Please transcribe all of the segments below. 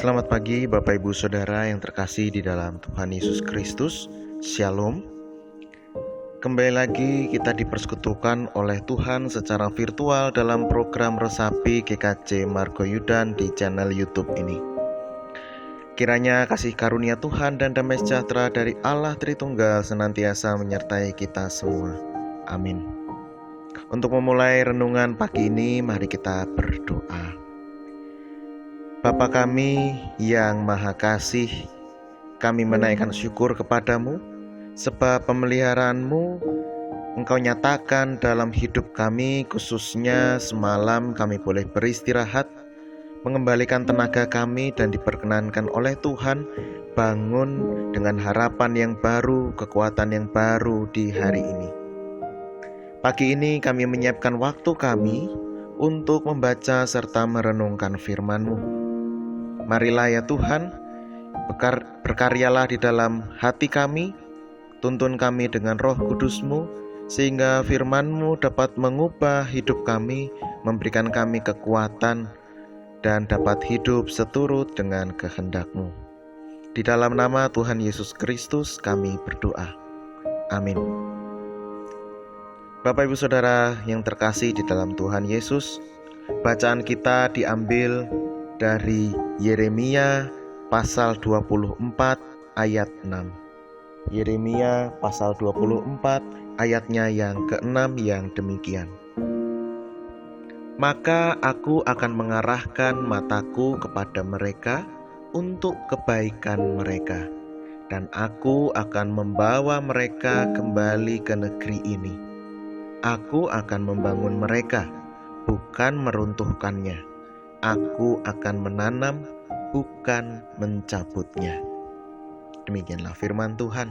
Selamat pagi Bapak Ibu Saudara yang terkasih di dalam Tuhan Yesus Kristus. Shalom. Kembali lagi kita dipersekutukan oleh Tuhan secara virtual dalam program Resapi GKJ Margoyudan di channel YouTube ini. Kiranya kasih karunia Tuhan dan damai sejahtera dari Allah Tritunggal senantiasa menyertai kita semua. Amin. Untuk memulai renungan pagi ini, mari kita berdoa. Bapa kami yang Maha Kasih, kami menaikkan syukur kepadamu, sebab pemeliharaan-Mu Engkau nyatakan dalam hidup kami, khususnya semalam kami boleh beristirahat, mengembalikan tenaga kami dan diperkenankan oleh Tuhan, bangun dengan harapan yang baru, kekuatan yang baru di hari ini. Pagi ini kami menyiapkan waktu kami untuk membaca serta merenungkan firman-Mu. Marilah ya Tuhan, berkaryalah di dalam hati kami, tuntun kami dengan Roh Kudus-Mu, sehingga firman-Mu dapat mengubah hidup kami, memberikan kami kekuatan, dan dapat hidup seturut dengan kehendak-Mu. Di dalam nama Tuhan Yesus Kristus kami berdoa. Amin. Bapak Ibu Saudara yang terkasih di dalam Tuhan Yesus, bacaan kita diambil dari Yeremia pasal 24 ayat 6. Yeremia pasal 24 ayatnya yang ke-6 yang demikian. Maka aku akan mengarahkan mataku kepada mereka untuk kebaikan mereka, dan aku akan membawa mereka kembali ke negeri ini. Aku akan membangun mereka, bukan meruntuhkannya. Aku akan menanam, bukan mencabutnya. Demikianlah firman Tuhan.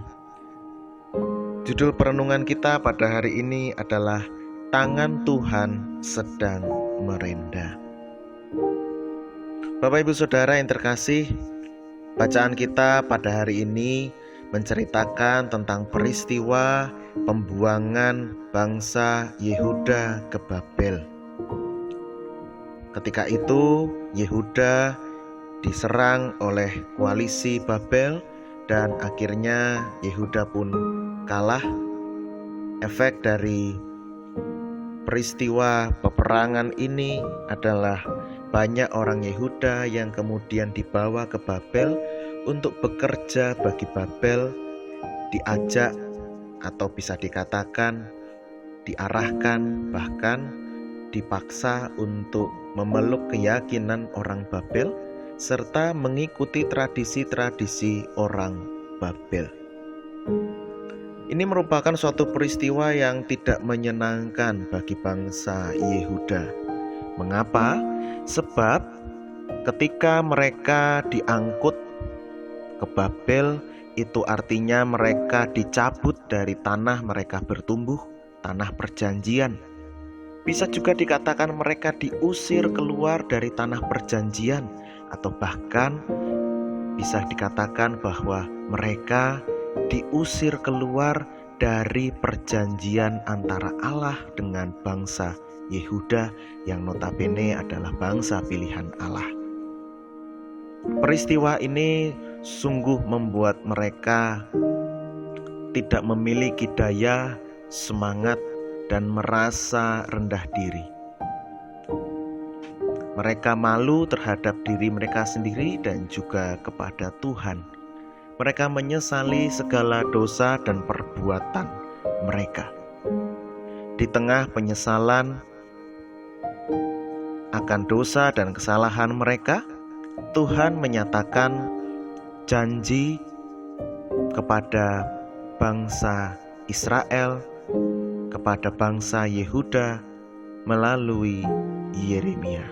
Judul perenungan kita pada hari ini adalah Tangan Tuhan Sedang Merenda. Bapak Ibu Saudara yang terkasih, bacaan kita pada hari ini menceritakan tentang peristiwa pembuangan bangsa Yehuda ke Babel. Ketika itu Yehuda diserang oleh koalisi Babel dan akhirnya Yehuda pun kalah. Efek dari peristiwa peperangan ini adalah banyak orang Yehuda yang kemudian dibawa ke Babel untuk bekerja bagi Babel, diajak atau bisa dikatakan diarahkan, bahkan dipaksa untuk memeluk keyakinan orang Babel serta mengikuti tradisi-tradisi orang Babel. Ini merupakan suatu peristiwa yang tidak menyenangkan bagi bangsa Yehuda. Mengapa? Sebab ketika mereka diangkut ke Babel, itu artinya mereka dicabut dari tanah mereka bertumbuh, tanah perjanjian. Bisa juga dikatakan mereka diusir keluar dari tanah perjanjian, atau bahkan bisa dikatakan bahwa mereka diusir keluar dari perjanjian antara Allah dengan bangsa Yehuda yang notabene adalah bangsa pilihan Allah. Peristiwa ini sungguh membuat mereka tidak memiliki daya, semangat, dan merasa rendah diri. Mereka malu terhadap diri mereka sendiri dan juga kepada Tuhan. Mereka menyesali segala dosa dan perbuatan mereka. Di tengah penyesalan akan dosa dan kesalahan mereka, Tuhan menyatakan janji kepada bangsa Israel, kepada bangsa Yehuda melalui Yeremia,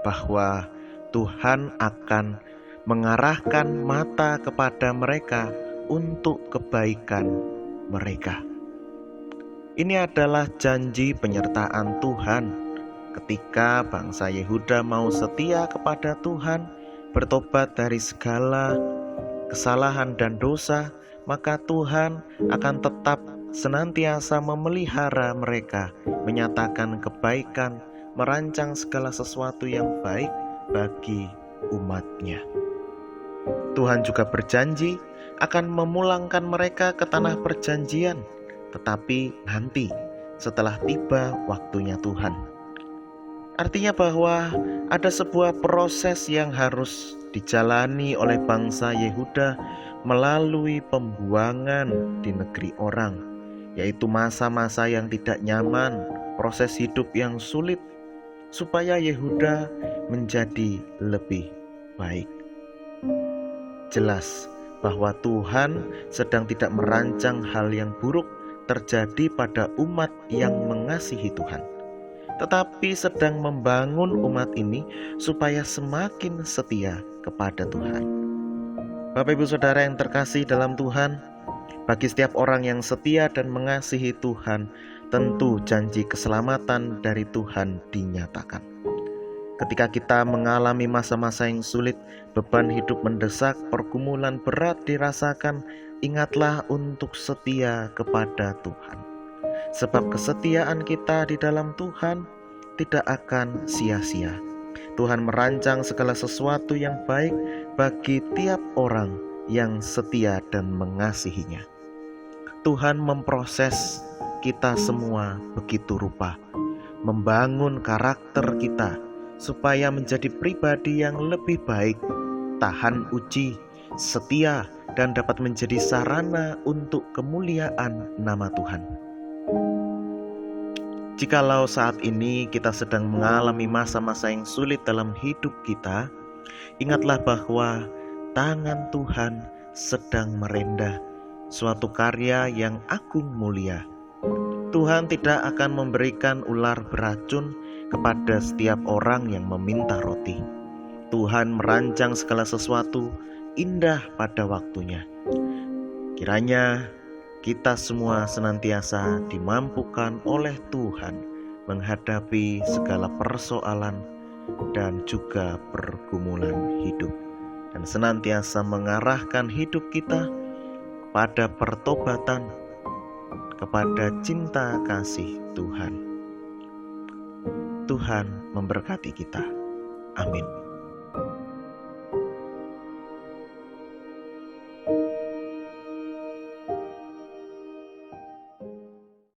bahwa Tuhan akan mengarahkan mata kepada mereka untuk kebaikan mereka. Ini adalah janji penyertaan Tuhan ketika bangsa Yehuda mau setia kepada Tuhan, bertobat dari segala kesalahan dan dosa, maka Tuhan akan tetap senantiasa memelihara mereka, menyatakan kebaikan, merancang segala sesuatu yang baik bagi umat-Nya. Tuhan juga berjanji akan memulangkan mereka ke tanah perjanjian, tetapi nanti setelah tiba waktunya Tuhan. Artinya bahwa ada sebuah proses yang harus dijalani oleh bangsa Yehuda melalui pembuangan di negeri orang, yaitu masa-masa yang tidak nyaman, proses hidup yang sulit, supaya Yehuda menjadi lebih baik. Jelas bahwa Tuhan sedang tidak merancang hal yang buruk terjadi pada umat yang mengasihi Tuhan, tetapi sedang membangun umat ini supaya semakin setia kepada Tuhan. Bapak Ibu Saudara yang terkasih dalam Tuhan, bagi setiap orang yang setia dan mengasihi Tuhan, tentu janji keselamatan dari Tuhan dinyatakan. Ketika kita mengalami masa-masa yang sulit, beban hidup mendesak, pergumulan berat dirasakan, ingatlah untuk setia kepada Tuhan. Sebab kesetiaan kita di dalam Tuhan tidak akan sia-sia. Tuhan merancang segala sesuatu yang baik bagi tiap orang yang setia dan mengasihinya. Tuhan memproses kita semua begitu rupa, membangun karakter kita supaya menjadi pribadi yang lebih baik, tahan uji, setia, dan dapat menjadi sarana untuk kemuliaan nama Tuhan. Jikalau saat ini kita sedang mengalami masa-masa yang sulit dalam hidup kita, ingatlah bahwa tangan Tuhan sedang merendah suatu karya yang agung mulia. Tuhan tidak akan memberikan ular beracun kepada setiap orang yang meminta roti. Tuhan merancang segala sesuatu indah pada waktunya. Kiranya kita semua senantiasa dimampukan oleh Tuhan menghadapi segala persoalan dan juga pergumulan hidup, dan senantiasa mengarahkan hidup kita kepada pertobatan, kepada cinta kasih Tuhan. Tuhan memberkati kita. Amin.